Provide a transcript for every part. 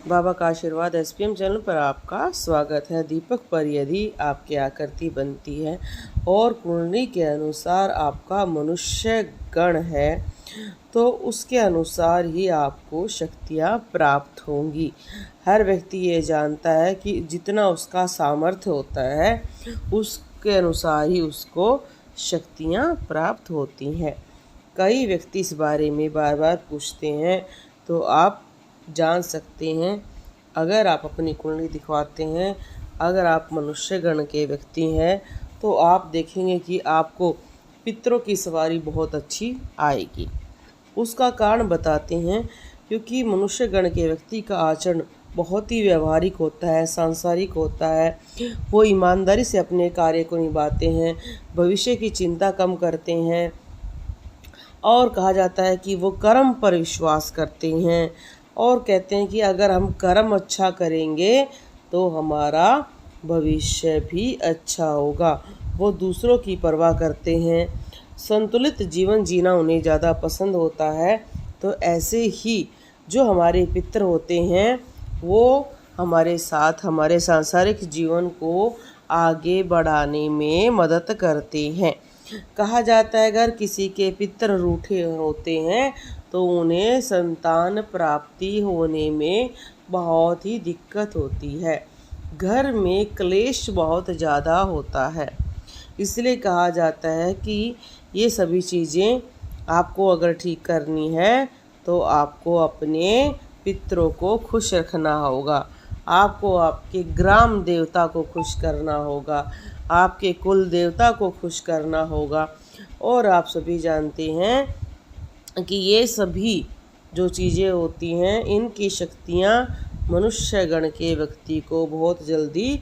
बाबा का आशीर्वाद SPM channel पर आपका स्वागत है। दीपक पर यदि आपकी आकृति बनती है और कुंडली के अनुसार आपका मनुष्य गण है तो उसके अनुसार ही आपको शक्तियाँ प्राप्त होंगी। हर व्यक्ति ये जानता है कि जितना उसका सामर्थ्य होता है उसके अनुसार ही उसको शक्तियाँ प्राप्त होती हैं। कई व्यक्ति इस बारे में बार बार पूछते हैं, तो आप जान सकते हैं अगर आप अपनी कुंडली दिखवाते हैं, अगर आप मनुष्य गण के व्यक्ति हैं तो आप देखेंगे कि आपको पितरों की सवारी बहुत अच्छी आएगी। उसका कारण बताते हैं, क्योंकि मनुष्य गण के व्यक्ति का आचरण बहुत ही व्यवहारिक होता है, सांसारिक होता है। वो ईमानदारी से अपने कार्य को निभाते हैं, भविष्य की चिंता कम करते हैं और कहा जाता है कि वो कर्म पर विश्वास करते हैं और कहते हैं कि अगर हम कर्म अच्छा करेंगे तो हमारा भविष्य भी अच्छा होगा। वो दूसरों की परवाह करते हैं, संतुलित जीवन जीना उन्हें ज़्यादा पसंद होता है। तो ऐसे ही जो हमारे पितर होते हैं वो हमारे साथ हमारे सांसारिक जीवन को आगे बढ़ाने में मदद करते हैं। कहा जाता है अगर किसी के पितर रूठे होते हैं तो उन्हें संतान प्राप्ति होने में बहुत ही दिक्कत होती है। घर में क्लेश बहुत ज़्यादा होता है। इसलिए कहा जाता है कि ये सभी चीज़ें आपको अगर ठीक करनी है तो आपको अपने पितरों को खुश रखना होगा, आपको आपके ग्राम देवता को खुश करना होगा, आपके कुल देवता को खुश करना होगा। और आप सभी जानते हैं कि ये सभी जो चीज़ें होती हैं इनकी शक्तियाँ मनुष्य गण के व्यक्ति को बहुत जल्दी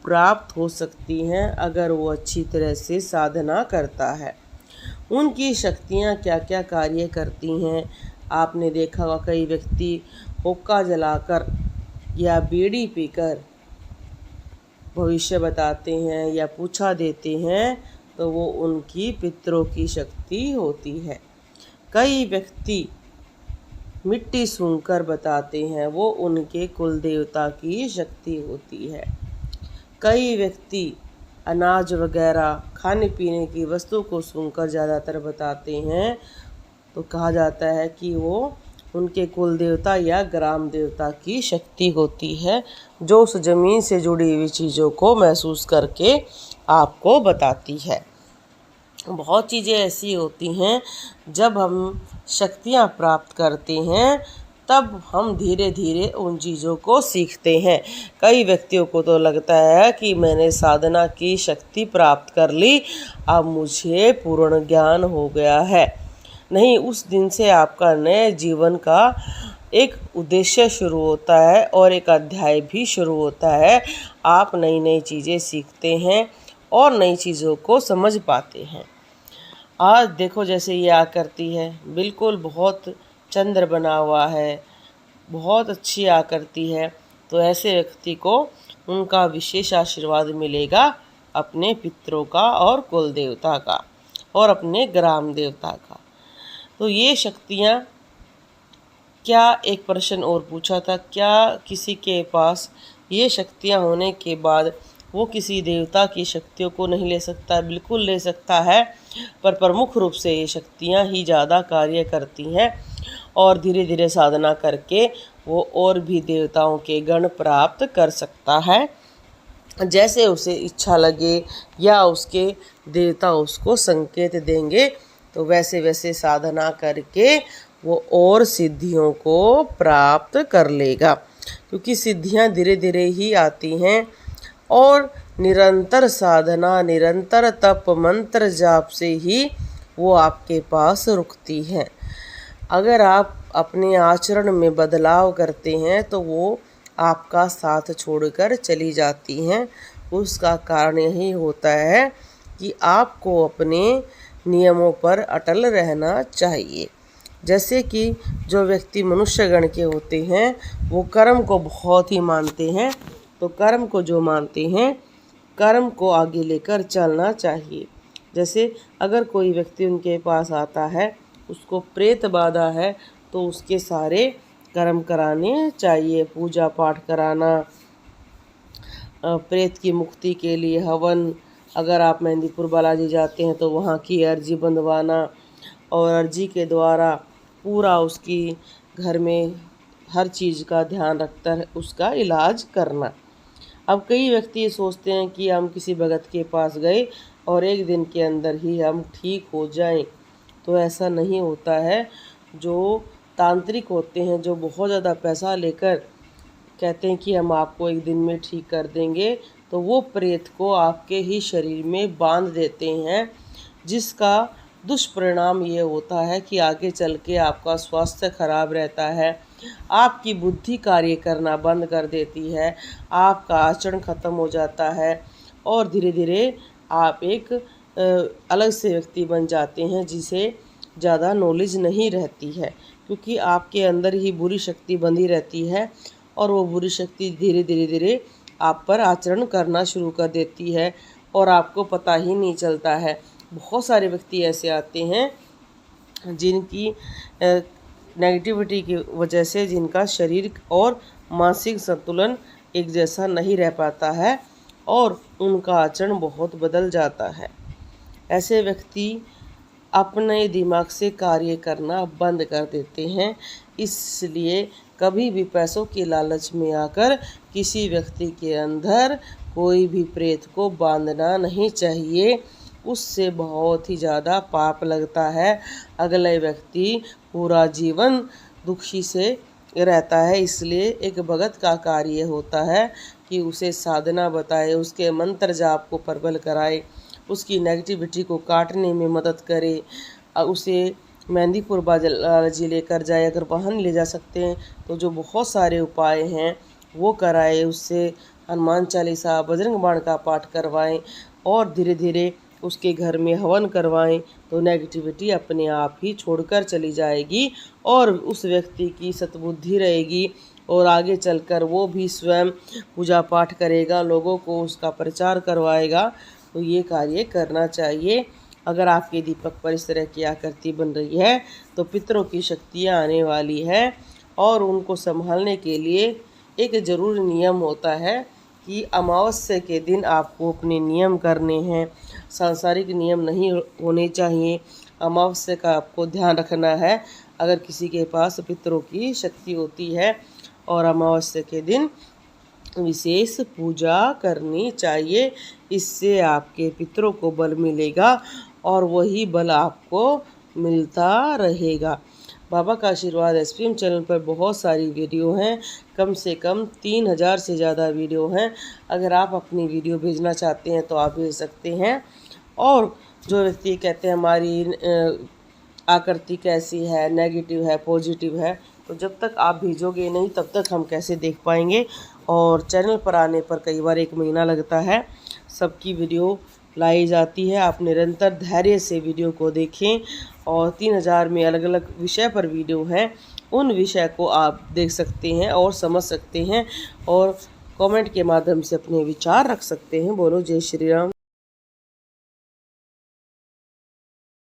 प्राप्त हो सकती हैं अगर वो अच्छी तरह से साधना करता है। उनकी शक्तियाँ क्या क्या कार्य करती हैं आपने देखा होगा। कई व्यक्ति हुक्का जलाकर या बीड़ी पीकर भविष्य बताते हैं या पूछा देते हैं तो वो उनकी पितरों की शक्ति होती है। कई व्यक्ति मिट्टी सूंघकर बताते हैं, वो उनके कुल देवता की शक्ति होती है। कई व्यक्ति अनाज वगैरह खाने पीने की वस्तु को सूंघकर ज़्यादातर बताते हैं, तो कहा जाता है कि वो उनके कुल देवता या ग्राम देवता की शक्ति होती है, जो उस ज़मीन से जुड़ी हुई चीज़ों को महसूस करके आपको बताती है। बहुत चीज़ें ऐसी होती हैं जब हम शक्तियाँ प्राप्त करते हैं तब हम धीरे धीरे उन चीज़ों को सीखते हैं। कई व्यक्तियों को तो लगता है कि मैंने साधना की शक्ति प्राप्त कर ली, अब मुझे पूर्ण ज्ञान हो गया है। नहीं, उस दिन से आपका नए जीवन का एक उद्देश्य शुरू होता है और एक अध्याय भी शुरू होता है। आप नई नई चीज़ें सीखते हैं और नई चीज़ों को समझ पाते हैं। आज देखो जैसे ये आकृति है, बिल्कुल बहुत चंद्र बना हुआ है, बहुत अच्छी आकृति है। तो ऐसे व्यक्ति को उनका विशेष आशीर्वाद मिलेगा अपने पितरों का और कुल देवता का और अपने ग्राम देवता का। तो ये शक्तियाँ क्या, एक प्रश्न और पूछा था, क्या किसी के पास ये शक्तियाँ होने के बाद वो किसी देवता की शक्तियों को नहीं ले सकता? बिल्कुल ले सकता है, पर प्रमुख रूप से ये शक्तियाँ ही ज़्यादा कार्य करती हैं और धीरे धीरे साधना करके वो और भी देवताओं के गण प्राप्त कर सकता है, जैसे उसे इच्छा लगे या उसके देवता उसको संकेत देंगे तो वैसे वैसे साधना करके वो और सिद्धियों को प्राप्त कर लेगा। क्योंकि सिद्धियां धीरे धीरे ही आती हैं और निरंतर साधना, निरंतर तप, मंत्र जाप से ही वो आपके पास रुकती हैं। अगर आप अपने आचरण में बदलाव करते हैं तो वो आपका साथ छोड़कर चली जाती हैं। उसका कारण यही होता है कि आपको अपने नियमों पर अटल रहना चाहिए। जैसे कि जो व्यक्ति मनुष्य गण के होते हैं वो कर्म को बहुत ही मानते हैं, तो कर्म को जो मानते हैं कर्म को आगे लेकर चलना चाहिए। जैसे अगर कोई व्यक्ति उनके पास आता है, उसको प्रेत बाधा है, तो उसके सारे कर्म कराने चाहिए। पूजा पाठ कराना, प्रेत की मुक्ति के लिए हवन, अगर आप मेहंदीपुर बालाजी जाते हैं तो वहाँ की अर्जी बंधवाना और अर्जी के द्वारा पूरा उसकी घर में हर चीज़ का ध्यान रखता है उसका इलाज करना। अब कई व्यक्ति ये सोचते हैं कि हम किसी भगत के पास गए और एक दिन के अंदर ही हम ठीक हो जाएं, तो ऐसा नहीं होता है। जो तांत्रिक होते हैं, जो बहुत ज़्यादा पैसा लेकर कहते हैं कि हम आपको एक दिन में ठीक कर देंगे, तो वो प्रेत को आपके ही शरीर में बांध देते हैं, जिसका दुष्परिणाम ये होता है कि आगे चल के आपका स्वास्थ्य खराब रहता है, आपकी बुद्धि कार्य करना बंद कर देती है, आपका आचरण ख़त्म हो जाता है और धीरे धीरे आप एक अलग से व्यक्ति बन जाते हैं जिसे ज़्यादा नॉलेज नहीं रहती है, क्योंकि आपके अंदर ही बुरी शक्ति बंधी रहती है और वो बुरी शक्ति धीरे धीरे धीरे आप पर आचरण करना शुरू कर देती है और आपको पता ही नहीं चलता है। बहुत सारे व्यक्ति ऐसे आते हैं जिनकी नेगेटिविटी की वजह से जिनका शरीर और मानसिक संतुलन एक जैसा नहीं रह पाता है और उनका आचरण बहुत बदल जाता है। ऐसे व्यक्ति अपने दिमाग से कार्य करना बंद कर देते हैं। इसलिए कभी भी पैसों के लालच में आकर किसी व्यक्ति के अंदर कोई भी प्रेत को बांधना नहीं चाहिए, उससे बहुत ही ज़्यादा पाप लगता है। अगले व्यक्ति पूरा जीवन दुखी से रहता है। इसलिए एक भगत का कार्य होता है कि उसे साधना बताए, उसके मंत्र जाप को प्रबल कराए, उसकी नेगेटिविटी को काटने में मदद करे, उसे मेहंदीपुर बालाजी लेकर जाए। अगर वहाँ ले जा सकते हैं तो जो बहुत सारे उपाय हैं वो कराए, उससे हनुमान चालीसा, बजरंग बाण का पाठ करवाएं और धीरे धीरे उसके घर में हवन करवाएं, तो नेगेटिविटी अपने आप ही छोड़कर चली जाएगी और उस व्यक्ति की सद्बुद्धि रहेगी और आगे चलकर वो भी स्वयं पूजा पाठ करेगा, लोगों को उसका प्रचार करवाएगा। तो ये कार्य करना चाहिए। अगर आपके दीपक पर इस तरह की आकृति बन रही है तो पितरों की शक्तियाँ आने वाली है और उनको संभालने के लिए एक ज़रूर नियम होता है कि अमावस्या के दिन आपको अपने नियम करने हैं। सांसारिक नियम नहीं होने चाहिए। अमावस्या का आपको ध्यान रखना है। अगर किसी के पास पितरों की शक्ति होती है और अमावस्या के दिन विशेष पूजा करनी चाहिए, इससे आपके पितरों को बल मिलेगा और वही बल आपको मिलता रहेगा। बाबा का आशीर्वाद SPM चैनल पर बहुत सारी वीडियो हैं, कम से कम 3000 से ज़्यादा वीडियो हैं। अगर आप अपनी वीडियो भेजना चाहते हैं तो आप भेज सकते हैं। और जो व्यक्ति कहते हैं हमारी आकृति कैसी है, नेगेटिव है, पॉजिटिव है, तो जब तक आप भेजोगे नहीं तब तक हम कैसे देख पाएंगे। और चैनल पर आने पर कई बार 1 महीना लगता है। सबकी वीडियो लाई जाती है। आप निरंतर धैर्य से वीडियो को देखें और 3000 में अलग अलग विषय पर वीडियो हैं, उन विषय को आप देख सकते हैं और समझ सकते हैं और कमेंट के माध्यम से अपने विचार रख सकते हैं। बोलो जय श्री राम।